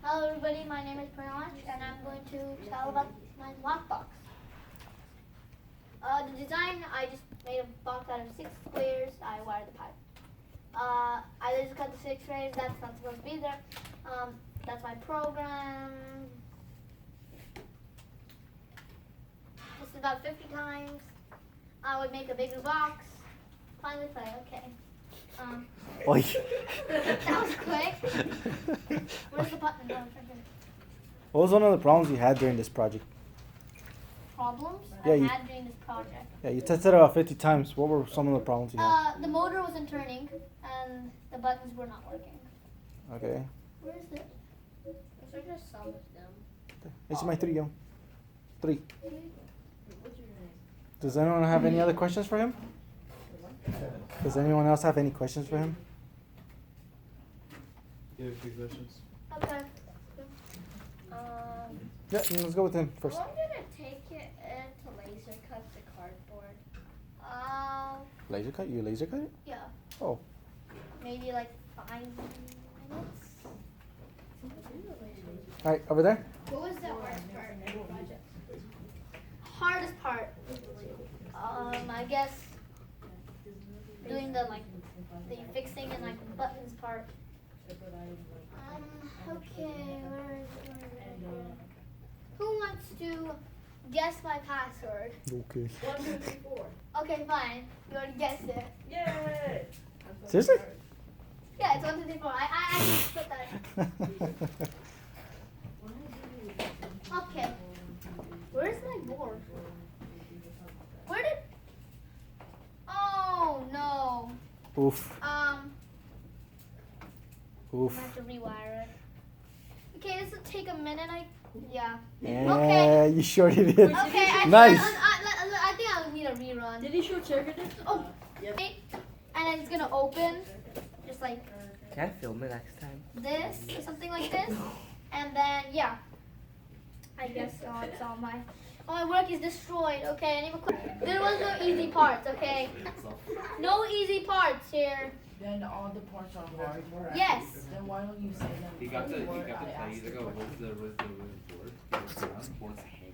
Hello everybody, my name is Priansh and I'm going to tell about my lockbox. The design, I just made a box out of 6 squares. I wired the pipe. I just cut the 6 rays, that's not supposed to be there. That's my program. Just about 50 times. I would make a bigger box. Finally play, okay. Oi. That was quick. Where's the button? No, it's right here. What was one of the problems you had during this project? Problems Yeah, I you- had during this project. Yeah, you tested it about 50 times. What were some of the problems you had? The motor wasn't turning and the buttons were not working. Okay. Where is it? I just saw this down. Esse mais trilhão. 3. What's your name? Does anyone have any other questions for him? Does anyone else have any questions for him? You have a few questions? Okay. Yeah, let's go with him first. I'm gonna take it to laser cut the cardboard. Laser cut? You laser cut it? Yeah. Oh. Maybe like 5 minutes. Alright, over there. What was the hardest part of the project? Hardest part. I guess doing the fixing and like the buttons part. Okay, where is it? Who wants to guess my password? Okay. 1, 2, 3, 4. Okay, fine. You already guessed it. Yay! Seriously? Yeah, it's 1, 2, 3, 4. I just put that. Okay. Where's my board? Where did? Oh no. Oof. I Oof. have to rewire it. Okay, this will take a minute. Yeah. Yeah, Okay. you sure did. Okay. I Nice. I think I'll need a rerun. Did he short circuit it? Oh. Yep. Okay. And then it's gonna open, just like Can I film it next time? this or something like this, and then yeah. I guess so. It's all my work is destroyed. Okay. Any more there was no easy parts. Okay. No easy parts here. Then all the parts are hard. Yes. Then why don't you say them? He got the before I play. ask He's the like, oh, question? what's the board? Board's hanging.